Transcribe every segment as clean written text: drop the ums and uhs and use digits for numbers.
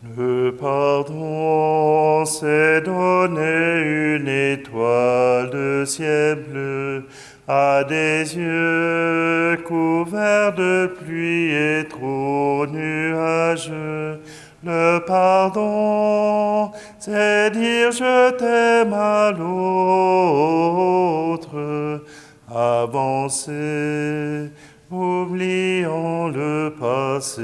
Le pardon, c'est donner une étoile de ciel bleu à des yeux couverts de pluie et trop nuageux. Le pardon, c'est dire je t'aime à l'autre. Avancer, oubliant le passé.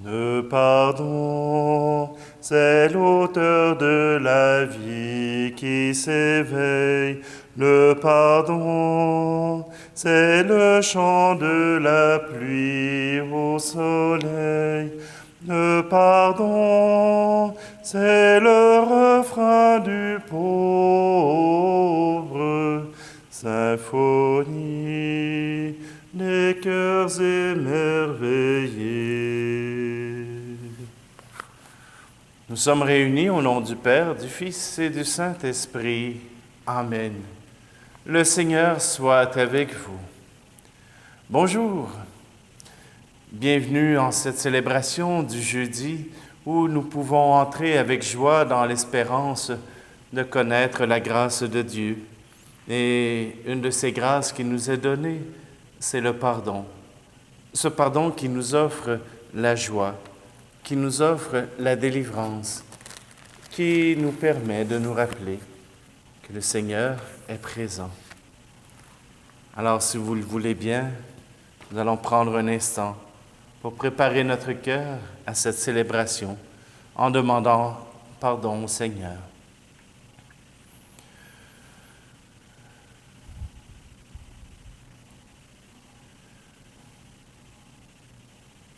Le pardon, c'est l'auteur de la vie qui s'éveille. Le pardon, c'est le chant de la pluie au soleil. Le pardon, c'est le refrain du pauvre. Symphonie des cœurs émerveillés. Nous sommes réunis au nom du Père, du Fils et du Saint-Esprit. Amen. Le Seigneur soit avec vous. Bonjour. Bienvenue en cette célébration du jeudi où nous pouvons entrer avec joie dans l'espérance de connaître la grâce de Dieu. Et une de ces grâces qui nous est donnée, c'est le pardon. Ce pardon qui nous offre la joie, qui nous offre la délivrance, qui nous permet de nous rappeler que le Seigneur est présent. Alors, si vous le voulez bien, nous allons prendre un instant pour préparer notre cœur à cette célébration en demandant pardon au Seigneur.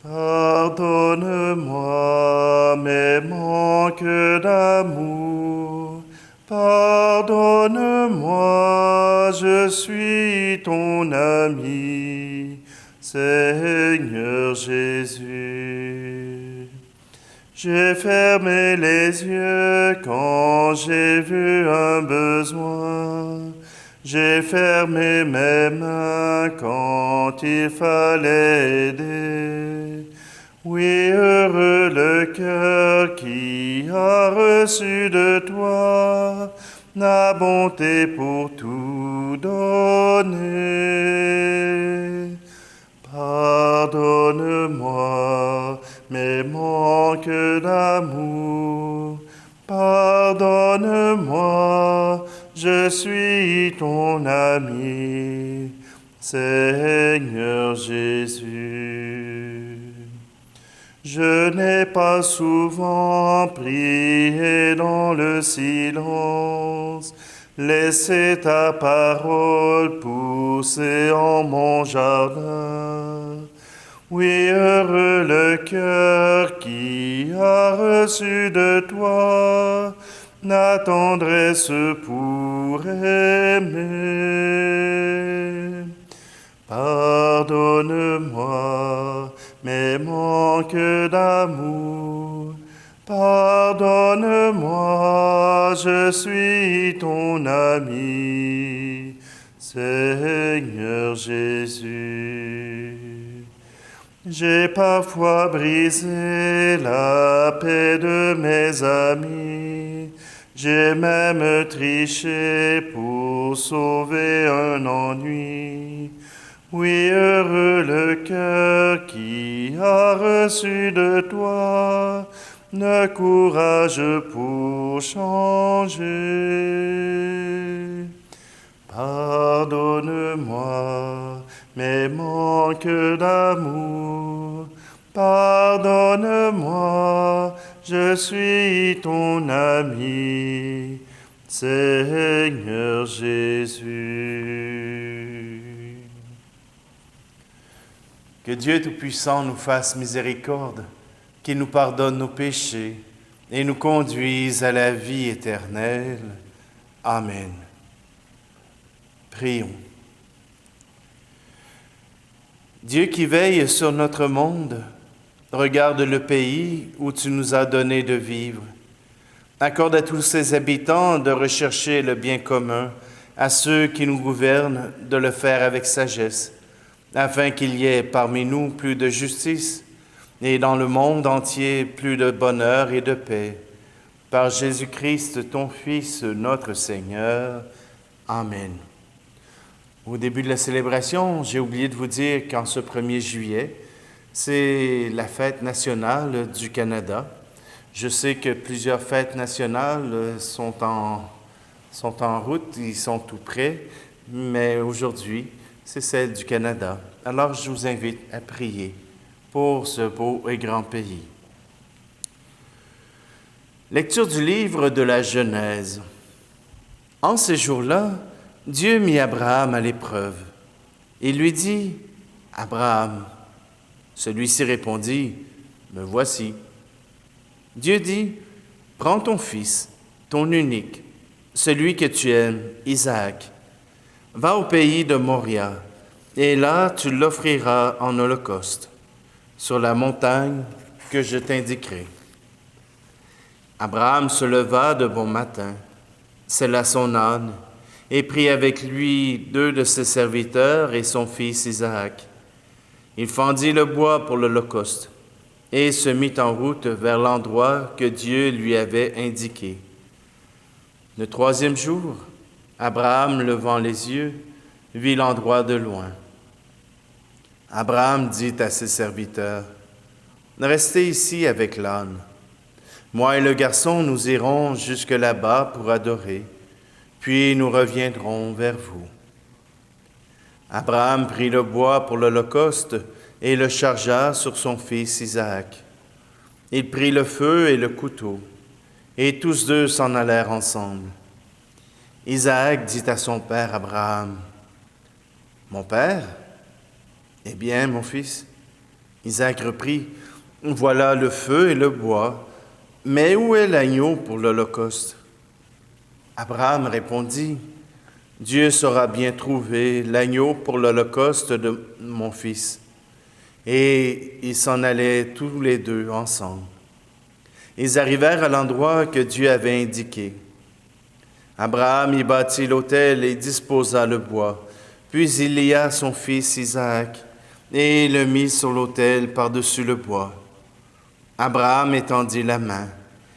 Pardonne-moi mes manques d'amour. Pardonne-moi, je suis ton ami, Seigneur Jésus. J'ai fermé les yeux quand j'ai vu un besoin. J'ai fermé mes mains quand il fallait aider. Oui, heureux le cœur qui a reçu de toi la bonté pour tout donner. Pardonne-moi mes manques d'amour. Pardonne-moi, je suis ton ami, Seigneur Jésus. Je n'ai pas souvent prié dans le silence, laissé ta parole pousser en mon jardin. Oui, heureux le cœur qui a reçu de toi la tendresse pour aimer. Pardonne-moi mes manques d'amour. Pardonne-moi, je suis ton ami, Seigneur Jésus. J'ai parfois brisé la paix de mes amis. J'ai même triché pour sauver un ennui. Oui, heureux le cœur qui a reçu de toi le courage pour changer. Pardonne-moi mes manques d'amour. Pardonne-moi, je suis ton ami, Seigneur Jésus. Que Dieu Tout-Puissant nous fasse miséricorde, qu'il nous pardonne nos péchés et nous conduise à la vie éternelle. Amen. Prions. Dieu qui veille sur notre monde, regarde le pays où tu nous as donné de vivre. Accorde à tous ses habitants de rechercher le bien commun, à ceux qui nous gouvernent de le faire avec sagesse, afin qu'il y ait parmi nous plus de justice et dans le monde entier plus de bonheur et de paix. Par Jésus-Christ, ton Fils, notre Seigneur. Amen. Au début de la célébration, j'ai oublié de vous dire qu'en ce 1er juillet, c'est la fête nationale du Canada. Je sais que plusieurs fêtes nationales sont en route, ils sont tout près, mais aujourd'hui, c'est celle du Canada. Alors, je vous invite à prier pour ce beau et grand pays. Lecture du livre de la Genèse. En ces jours-là, Dieu mit Abraham à l'épreuve. Il lui dit, « Abraham ». Celui-ci répondit, « Me voici ». Dieu dit, « Prends ton fils, ton unique, celui que tu aimes, Isaac. Va au pays de Moria, et là tu l'offriras en holocauste, sur la montagne que je t'indiquerai. » Abraham se leva de bon matin, sella son âne, et prit avec lui 2 de ses serviteurs et son fils Isaac. Il fendit le bois pour l'holocauste, et se mit en route vers l'endroit que Dieu lui avait indiqué. Le 3e jour, Abraham, levant les yeux, vit l'endroit de loin. Abraham dit à ses serviteurs, « Restez ici avec l'âne. Moi et le garçon, nous irons jusque là-bas pour adorer, puis nous reviendrons vers vous. » Abraham prit le bois pour l'holocauste et le chargea sur son fils Isaac. Il prit le feu et le couteau, et tous 2 s'en allèrent ensemble. Isaac dit à son père Abraham, « Mon père ?» « Eh bien, mon fils ?» Isaac reprit, « Voilà le feu et le bois, mais où est l'agneau pour l'holocauste ?» Abraham répondit, « Dieu saura bien trouver l'agneau pour l'holocauste de mon fils. » Et ils s'en allaient tous les 2 ensemble. Ils arrivèrent à l'endroit que Dieu avait indiqué. Abraham y bâtit l'autel et disposa le bois. Puis il lia son fils Isaac et le mit sur l'autel par-dessus le bois. Abraham étendit la main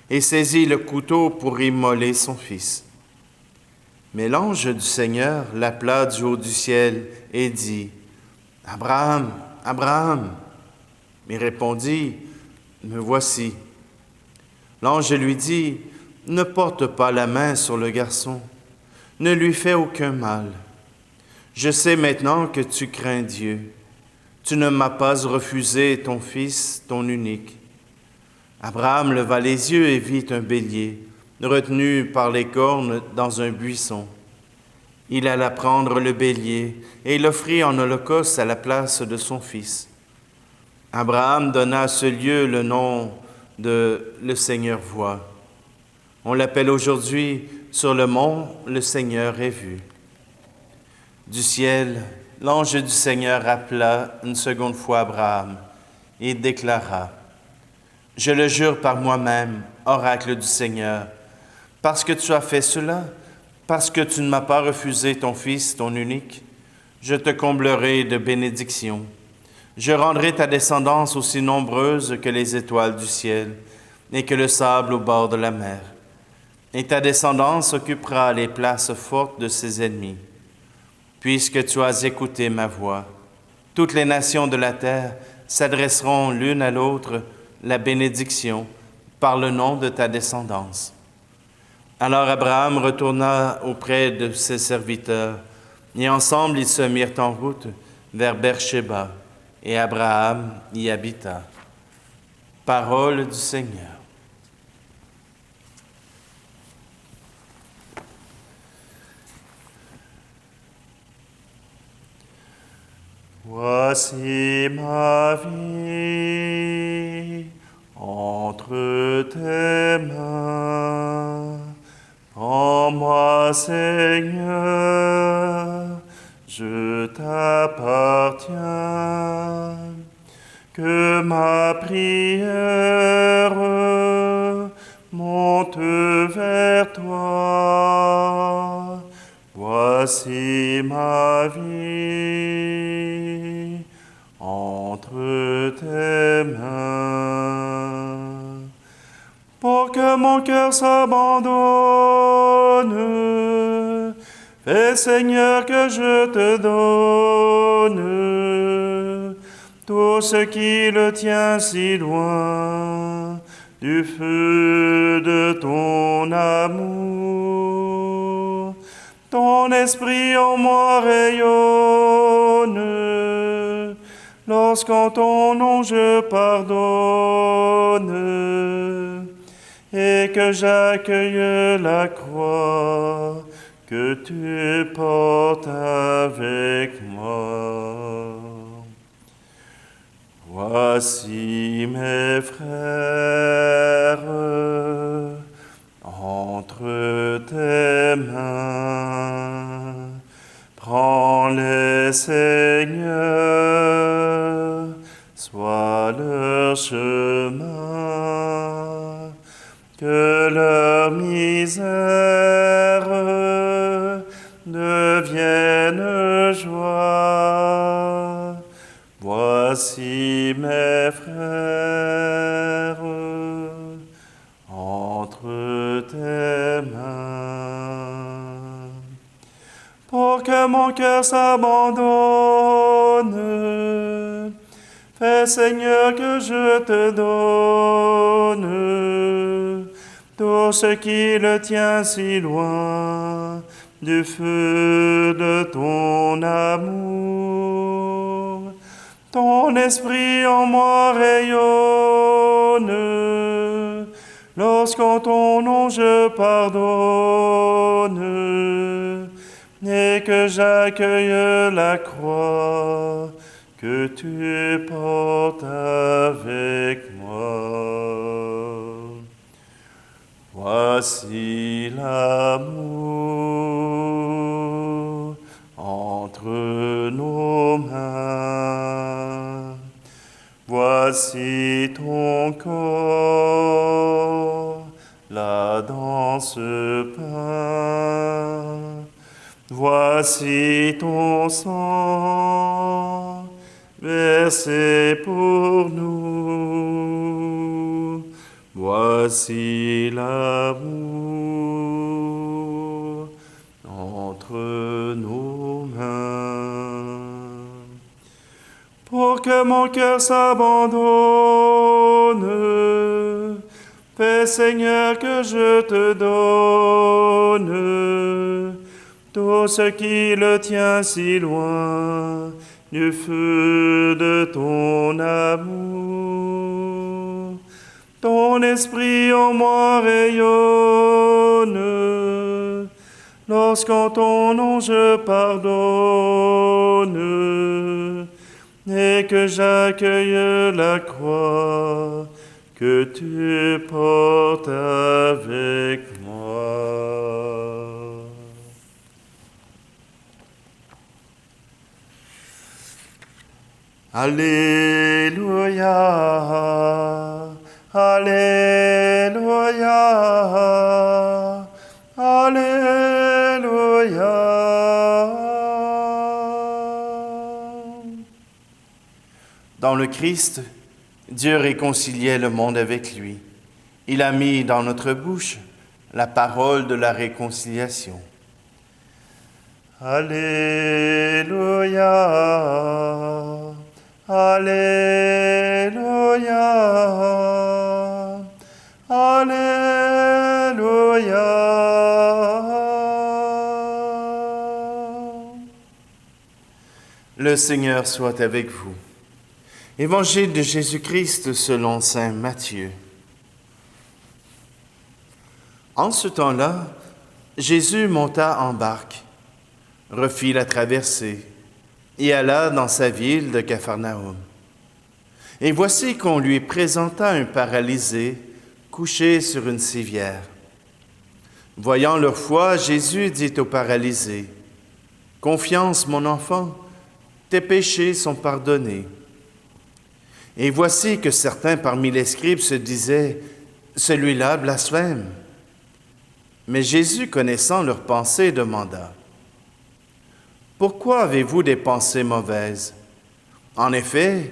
et saisit le couteau pour immoler son fils. Mais l'ange du Seigneur l'appela du haut du ciel et dit, « Abraham, Abraham !» Il répondit, « Me voici. » L'ange lui dit, « Ne porte pas la main sur le garçon, ne lui fais aucun mal. Je sais maintenant que tu crains Dieu. Tu ne m'as pas refusé ton fils, ton unique. » Abraham leva les yeux et vit un bélier, retenu par les cornes dans un buisson. Il alla prendre le bélier et l'offrit en holocauste à la place de son fils. Abraham donna à ce lieu le nom de « Le Seigneur voit ». On l'appelle aujourd'hui sur le mont « Le Seigneur est vu ». Du ciel, l'ange du Seigneur appela une seconde fois Abraham et déclara, « Je le jure par moi-même, oracle du Seigneur, parce que tu as fait cela, parce que tu ne m'as pas refusé ton fils, ton unique, je te comblerai de bénédictions. Je rendrai ta descendance aussi nombreuse que les étoiles du ciel et que le sable au bord de la mer. Et ta descendance occupera les places fortes de ses ennemis. Puisque tu as écouté ma voix, toutes les nations de la terre s'adresseront l'une à l'autre la bénédiction par le nom de ta descendance. » Alors Abraham retourna auprès de ses serviteurs, et ensemble ils se mirent en route vers Beer-Shéba, et Abraham y habita. Parole du Seigneur. Voici ma vie entre tes mains. Prends-moi, Seigneur, je t'appartiens. Que ma prière monte vers toi. Voici ma vie entre tes mains. Pour que mon cœur s'abandonne, fais Seigneur que je te donne tout ce qui le tient si loin du feu de ton amour. Ton esprit en moi rayonne, lorsqu'en ton nom je pardonne, et que j'accueille la croix que tu portes avec moi. Voici mes frères entre tes mains. Prends-les, Seigneur, sois leur chemin, que leur misère devienne joie. Voici mes frères entre tes mains. Pour que mon cœur s'abandonne, fais Seigneur que je te donne tout ce qui le tient si loin du feu de ton amour. Ton esprit en moi rayonne, lorsqu'en ton nom je pardonne, et que j'accueille la croix que tu portes avec moi. Voici l'amour entre nos mains. Voici ton corps, là dans ce pain. Voici ton sang, versé pour nous. Voici l'amour entre nos mains. Pour que mon cœur s'abandonne, fais Seigneur que je te donne tout ce qui le tient si loin du feu de ton amour. Ton esprit en moi rayonne, lorsqu'en ton nom je pardonne, et que j'accueille la croix que tu portes avec moi. Alléluia, Alléluia, Alléluia. Dans le Christ, Dieu réconciliait le monde avec lui. Il a mis dans notre bouche la parole de la réconciliation. Alléluia, Alléluia, Alléluia. Le Seigneur soit avec vous. Évangile de Jésus-Christ selon saint Matthieu. En ce temps-là, Jésus monta en barque, refit la traversée et alla dans sa ville de Capharnaüm. Et voici qu'on lui présenta un paralysé couché sur une civière. Voyant leur foi, Jésus dit au paralysé, « Confiance, mon enfant, tes péchés sont pardonnés. » Et voici que certains parmi les scribes se disaient, « Celui-là blasphème. » Mais Jésus, connaissant leurs pensées, demanda, « Pourquoi avez-vous des pensées mauvaises? En effet,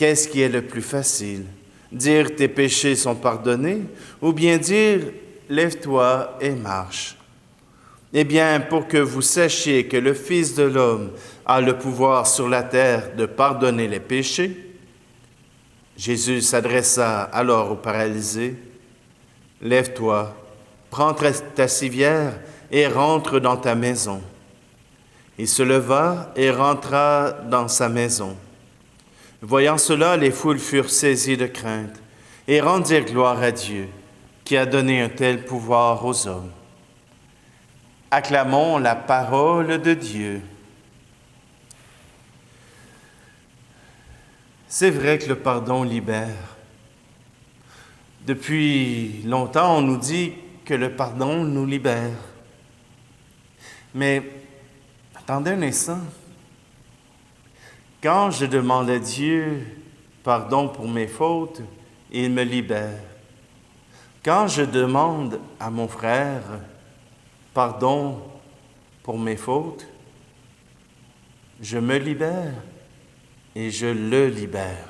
Qu'est-ce qui est le plus facile? Dire tes péchés sont pardonnés ou bien dire lève-toi et marche? Eh bien, pour que vous sachiez que le Fils de l'homme a le pouvoir sur la terre de pardonner les péchés, Jésus s'adressa alors au paralysé. Lève-toi, prends ta civière et rentre dans ta maison. Il se leva et rentra dans sa maison. Voyant cela, les foules furent saisies de crainte et rendirent gloire à Dieu, qui a donné un tel pouvoir aux hommes. Acclamons la parole de Dieu. C'est vrai que le pardon libère. Depuis longtemps, on nous dit que le pardon nous libère. Mais attendez un instant. Quand je demande à Dieu pardon pour mes fautes, il me libère. Quand je demande à mon frère pardon pour mes fautes, je me libère et je le libère.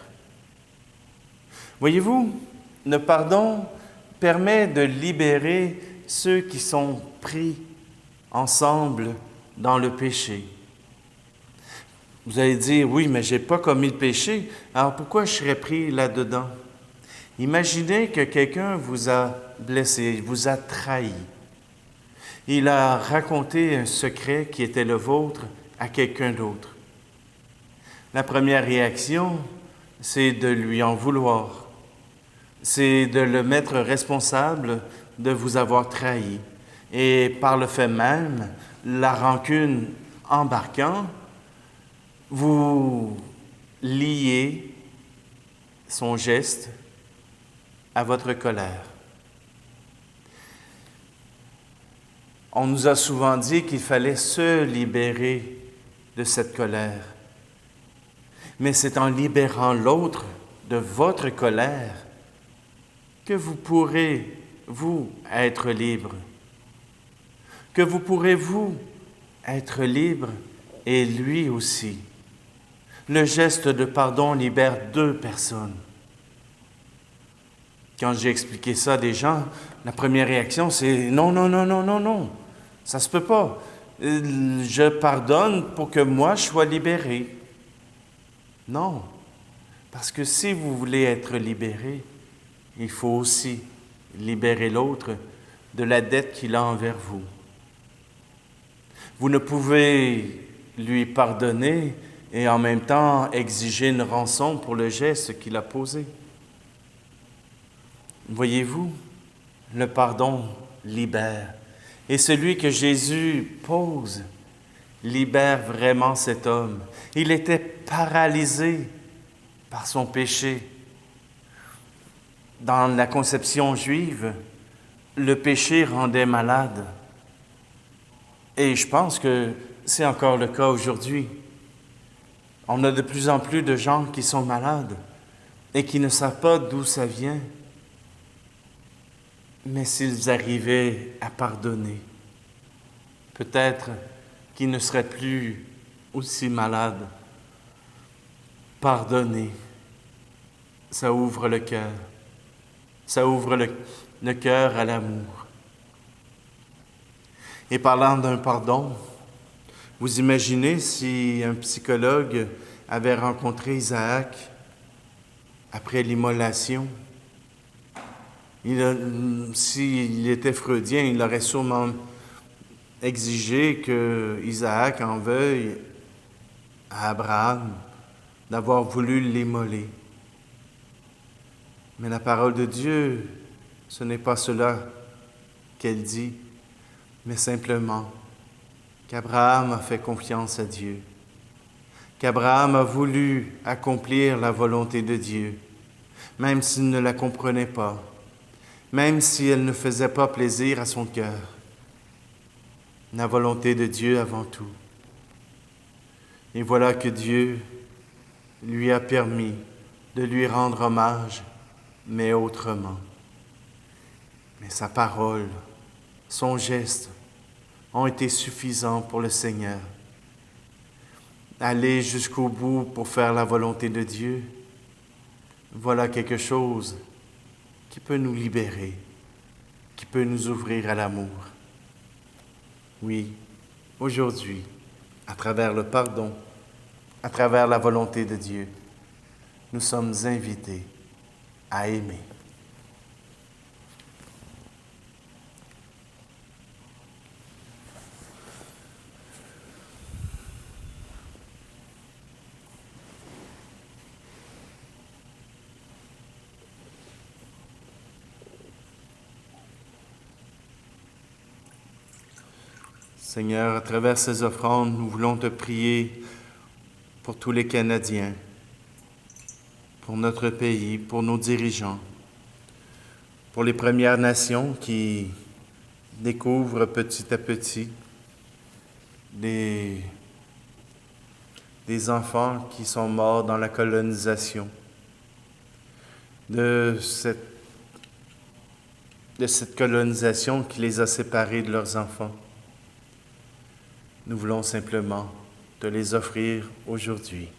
Voyez-vous, le pardon permet de libérer ceux qui sont pris ensemble dans le péché. Vous allez dire, oui, mais je n'ai pas commis le péché, alors pourquoi je serais pris là-dedans? Imaginez que quelqu'un vous a blessé, vous a trahi. Il a raconté un secret qui était le vôtre à quelqu'un d'autre. La première réaction, c'est de lui en vouloir. C'est de le mettre responsable de vous avoir trahi. Et par le fait même, la rancune embarquant, vous liez son geste à votre colère. On nous a souvent dit qu'il fallait se libérer de cette colère. Mais c'est en libérant l'autre de votre colère que vous pourrez, vous, être libre. Que vous pourrez, vous, être libre et lui aussi. Le geste de pardon libère deux personnes. Quand j'ai expliqué ça à des gens, la première réaction, c'est « Non, non, non, non, non, non, ça se peut pas. Je pardonne pour que moi, je sois libéré. » Non, parce que si vous voulez être libéré, il faut aussi libérer l'autre de la dette qu'il a envers vous. Vous ne pouvez lui pardonner et en même temps exiger une rançon pour le geste qu'il a posé. Voyez-vous, le pardon libère. Et celui que Jésus pose libère vraiment cet homme. Il était paralysé par son péché. Dans la conception juive, le péché rendait malade. Et je pense que c'est encore le cas aujourd'hui. On a de plus en plus de gens qui sont malades et qui ne savent pas d'où ça vient. Mais s'ils arrivaient à pardonner, peut-être qu'ils ne seraient plus aussi malades. Pardonner, ça ouvre le cœur. Ça ouvre le cœur à l'amour. Et parlant d'un pardon, vous imaginez si un psychologue avait rencontré Isaac après l'immolation? S'il était freudien, il aurait sûrement exigé que Isaac en veuille à Abraham d'avoir voulu l'immoler. Mais la parole de Dieu, ce n'est pas cela qu'elle dit, mais simplement qu'Abraham a fait confiance à Dieu, qu'Abraham a voulu accomplir la volonté de Dieu, même s'il ne la comprenait pas, même si elle ne faisait pas plaisir à son cœur. La volonté de Dieu avant tout. Et voilà que Dieu lui a permis de lui rendre hommage, mais autrement. Mais sa parole, son geste ont été suffisants pour le Seigneur. Aller jusqu'au bout pour faire la volonté de Dieu, Voilà quelque chose qui peut nous libérer, qui peut nous ouvrir à l'amour. Oui, aujourd'hui, à travers le pardon, à travers la volonté de Dieu, nous sommes invités à aimer. Seigneur, à travers ces offrandes, nous voulons te prier pour tous les Canadiens, pour notre pays, pour nos dirigeants, pour les Premières Nations qui découvrent petit à petit des enfants qui sont morts dans la colonisation, de cette colonisation qui les a séparés de leurs enfants. Nous voulons simplement te les offrir aujourd'hui.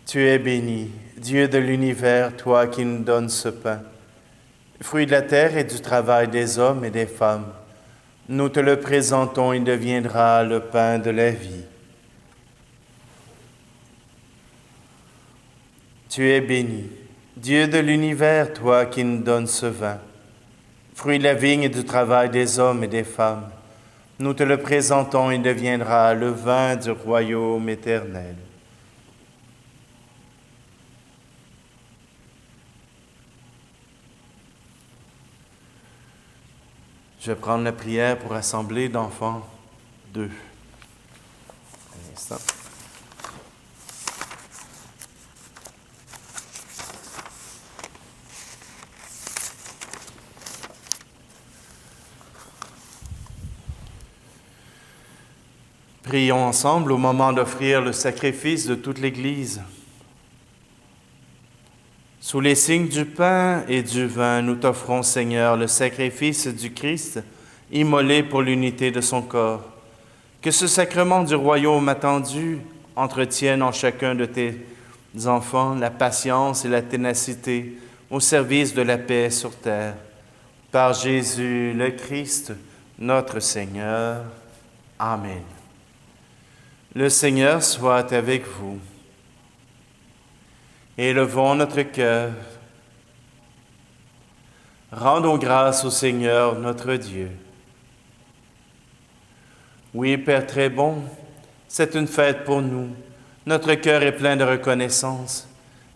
Tu es béni, Dieu de l'univers, toi qui nous donnes ce pain, fruit de la terre et du travail des hommes et des femmes. Nous te le présentons, il deviendra le pain de la vie. Tu es béni, Dieu de l'univers, toi qui nous donnes ce vin, fruit de la vigne et du travail des hommes et des femmes. Nous te le présentons, il deviendra le vin du royaume éternel. Je vais prendre la prière pour l'Assemblée d'enfants 2. Un instant. Prions ensemble au moment d'offrir le sacrifice de toute l'Église. Sous les signes du pain et du vin, nous t'offrons, Seigneur, le sacrifice du Christ, immolé pour l'unité de son corps. Que ce sacrement du royaume attendu entretienne en chacun de tes enfants la patience et la ténacité au service de la paix sur terre. Par Jésus le Christ, notre Seigneur. Amen. Le Seigneur soit avec vous. Élevons notre cœur. Rendons grâce au Seigneur notre Dieu. Oui, Père très bon, c'est une fête pour nous. Notre cœur est plein de reconnaissance.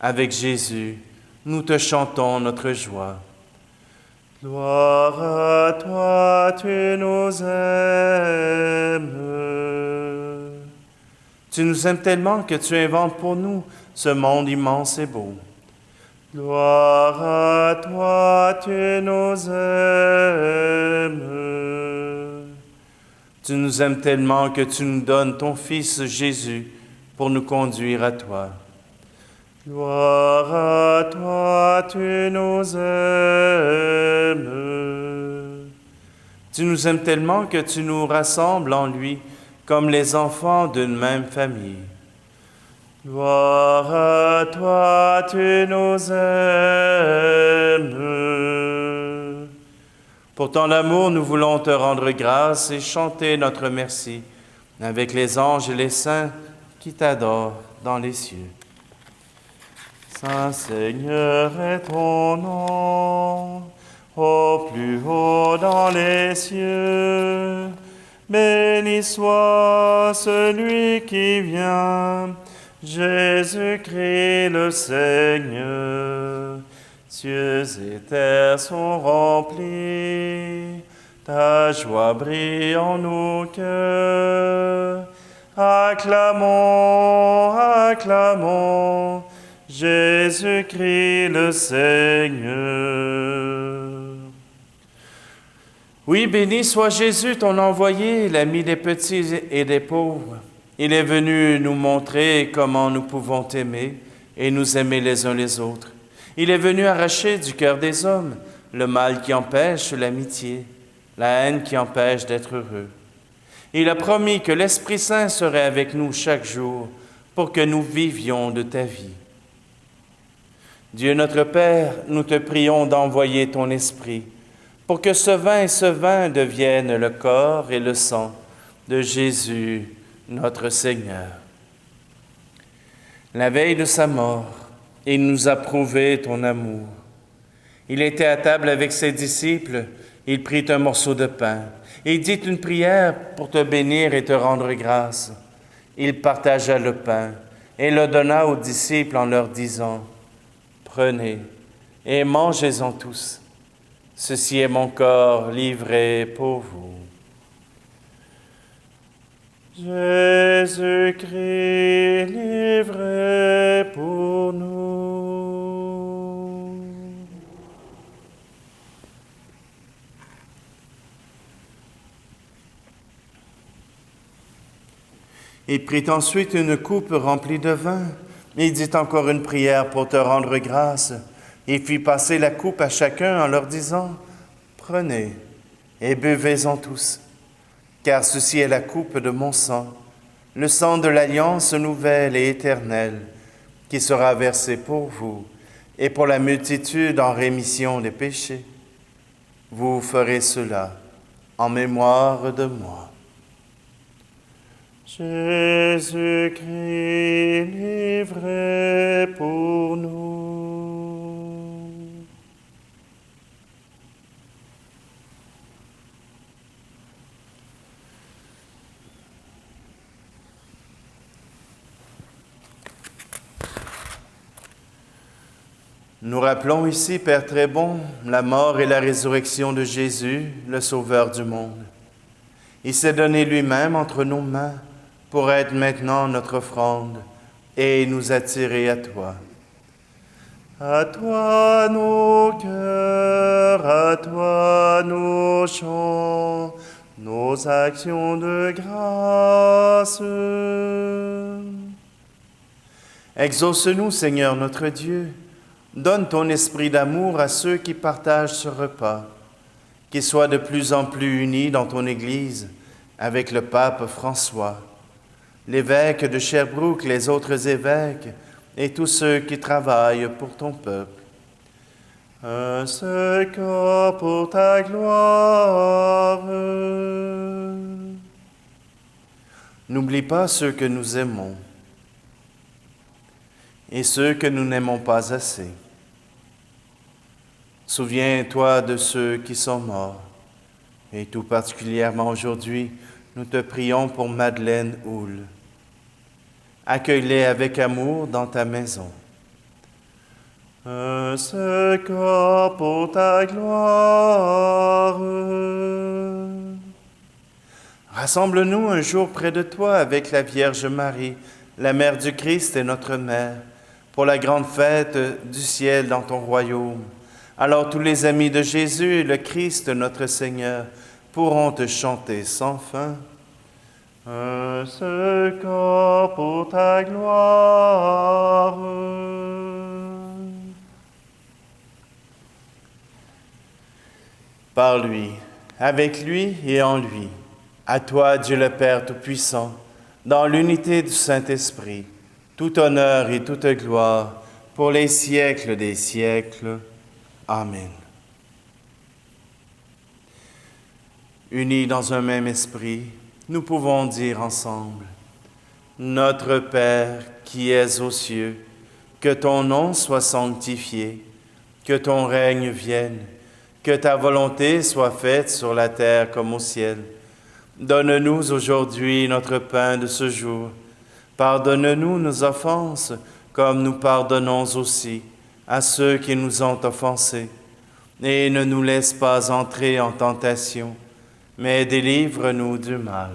Avec Jésus, nous te chantons notre joie. Gloire à toi, tu nous aimes. Tu nous aimes tellement que tu inventes pour nous ce monde immense et beau. Gloire à toi, tu nous aimes. Tu nous aimes tellement que tu nous donnes ton Fils Jésus pour nous conduire à toi. Gloire à toi, tu nous aimes. Tu nous aimes tellement que tu nous rassembles en lui comme les enfants d'une même famille. Gloire à toi, tu nous aimes. Pour ton amour, nous voulons te rendre grâce et chanter notre merci avec les anges et les saints qui t'adorent dans les cieux. Saint Seigneur est ton nom, au plus haut dans les cieux. Béni soit celui qui vient, Jésus-Christ le Seigneur. Cieux et terre sont remplis, ta joie brille en nos cœurs. Acclamons, acclamons, Jésus-Christ le Seigneur. Oui, béni soit Jésus, ton envoyé, l'ami des petits et des pauvres. Il est venu nous montrer comment nous pouvons t'aimer et nous aimer les uns les autres. Il est venu arracher du cœur des hommes le mal qui empêche l'amitié, la haine qui empêche d'être heureux. Il a promis que l'Esprit Saint serait avec nous chaque jour pour que nous vivions de ta vie. Dieu notre Père, nous te prions d'envoyer ton Esprit pour que ce vin devienne le corps et le sang de Jésus, notre Seigneur. La veille de sa mort, il nous a prouvé ton amour. Il était à table avec ses disciples, il prit un morceau de pain, et dit une prière pour te bénir et te rendre grâce. Il partagea le pain et le donna aux disciples en leur disant, « Prenez et mangez-en tous. Ceci est mon corps livré pour vous. » Jésus-Christ livré pour nous. Il prit ensuite une coupe remplie de vin. Il dit encore une prière pour te rendre grâce. Il fit passer la coupe à chacun en leur disant, « Prenez et buvez-en tous, car ceci est la coupe de mon sang, le sang de l'alliance nouvelle et éternelle, qui sera versé pour vous et pour la multitude en rémission des péchés. Vous ferez cela en mémoire de moi. » Jésus-Christ livré pour nous. Nous rappelons ici, Père très bon, la mort et la résurrection de Jésus, le Sauveur du monde. Il s'est donné lui-même entre nos mains pour être maintenant notre offrande et nous attirer à toi. À toi nos cœurs, à toi nos chants, nos actions de grâce. Exauce-nous, Seigneur notre Dieu. Donne ton esprit d'amour à ceux qui partagent ce repas, qu'ils soient de plus en plus unis dans ton Église avec le pape François, l'évêque de Sherbrooke, les autres évêques et tous ceux qui travaillent pour ton peuple. Un seul corps pour ta gloire. N'oublie pas ceux que nous aimons et ceux que nous n'aimons pas assez. Souviens-toi de ceux qui sont morts, et tout particulièrement aujourd'hui, nous te prions pour Madeleine Houle. Accueille-les avec amour dans ta maison. Un seul corps pour ta gloire. Rassemble-nous un jour près de toi avec la Vierge Marie, la Mère du Christ et notre Mère, pour la grande fête du ciel dans ton royaume. Alors tous les amis de Jésus et le Christ, notre Seigneur, pourront te chanter sans fin. Un seul corps pour ta gloire. Par lui, avec lui et en lui, à toi, Dieu le Père Tout-Puissant, dans l'unité du Saint-Esprit, tout honneur et toute gloire pour les siècles des siècles. Amen. Unis dans un même esprit, nous pouvons dire ensemble, Notre Père qui es aux cieux, que ton nom soit sanctifié, que ton règne vienne, que ta volonté soit faite sur la terre comme au ciel. Donne-nous aujourd'hui notre pain de ce jour. Pardonne-nous nos offenses, comme nous pardonnons aussi à ceux qui nous ont offensés. Et ne nous laisse pas entrer en tentation, mais délivre-nous du mal.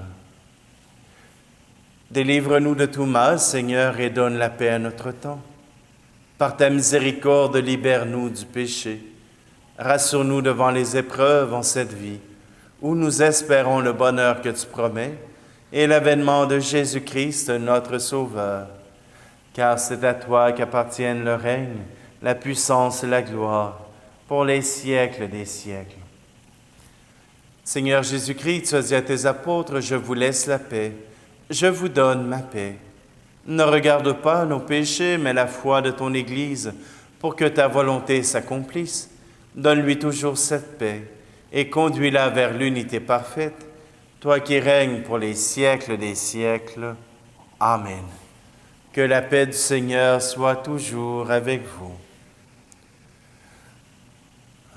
Délivre-nous de tout mal, Seigneur, et donne la paix à notre temps. Par ta miséricorde, libère-nous du péché. Rassure-nous devant les épreuves en cette vie, où nous espérons le bonheur que tu promets et l'avènement de Jésus-Christ, notre Sauveur. Car c'est à toi qu'appartiennent le règne, la puissance et la gloire, pour les siècles des siècles. Seigneur Jésus-Christ, tu as dit à tes apôtres, « Je vous laisse la paix, je vous donne ma paix. » Ne regarde pas nos péchés, mais la foi de ton Église. pour que ta volonté s'accomplisse. Donne-lui toujours cette paix et conduis-la vers l'unité parfaite, toi qui règnes pour les siècles des siècles. Amen. Que la paix du Seigneur soit toujours avec vous.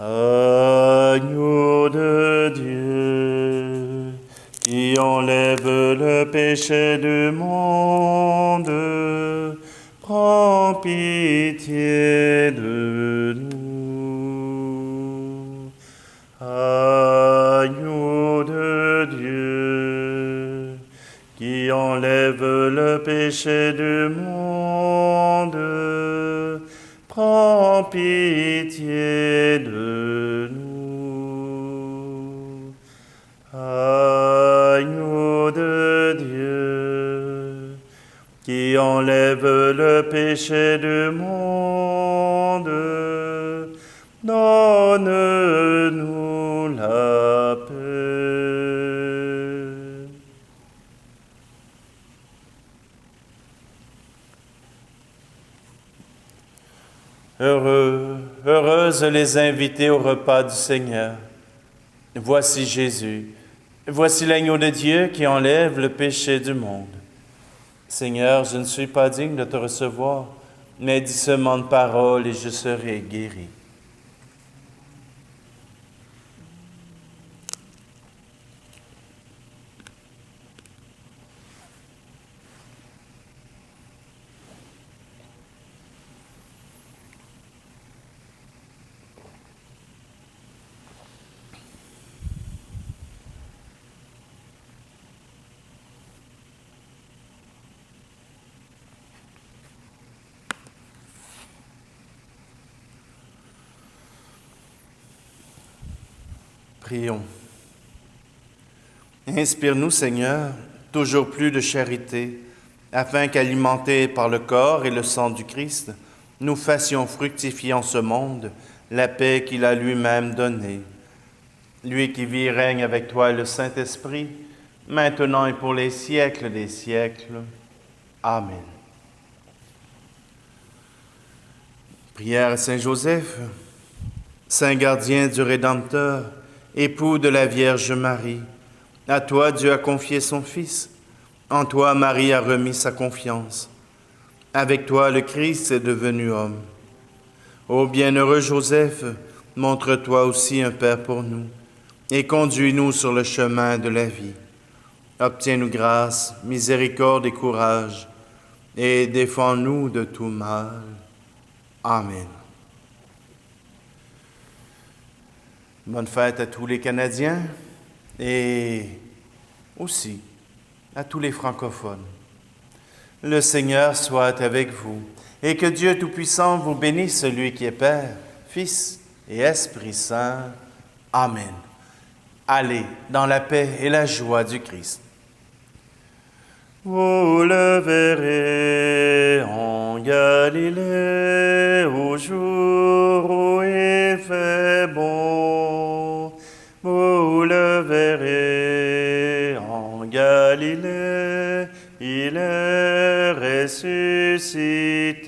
Agneau de Dieu, qui enlève le péché du monde, prends pitié de nous. Agneau de Dieu, qui enlève le péché du monde, prends pitié de nous. Agneau de Dieu, qui enlève le péché du monde, donne-nous la paix. Heureuses les invités au repas du Seigneur. Voici Jésus, voici l'agneau de Dieu qui enlève le péché du monde. Seigneur, je ne suis pas digne de te recevoir, mais dis seulement une parole et je serai guéri. Prions. Inspire-nous, Seigneur, toujours plus de charité, afin qu'alimentés par le corps et le sang du Christ, nous fassions fructifier en ce monde la paix qu'il a lui-même donnée. Lui qui vit et règne avec toi et le Saint-Esprit, maintenant et pour les siècles des siècles. Amen. Prière à Saint Joseph, Saint gardien du Rédempteur, époux de la Vierge Marie, à toi Dieu a confié son Fils, en toi Marie a remis sa confiance. Avec toi le Christ est devenu homme. Ô bienheureux Joseph, montre-toi aussi un Père pour nous, et conduis-nous sur le chemin de la vie. Obtiens-nous grâce, miséricorde et courage, et défends-nous de tout mal. Amen. Bonne fête à tous les Canadiens et aussi à tous les francophones. Le Seigneur soit avec vous et que Dieu Tout-Puissant vous bénisse, celui qui est Père, Fils et Esprit Saint. Amen. Allez dans la paix et la joie du Christ. Vous le verrez en Galilée au jour où il fait bon. Vous le verrez en Galilée, il est ressuscité.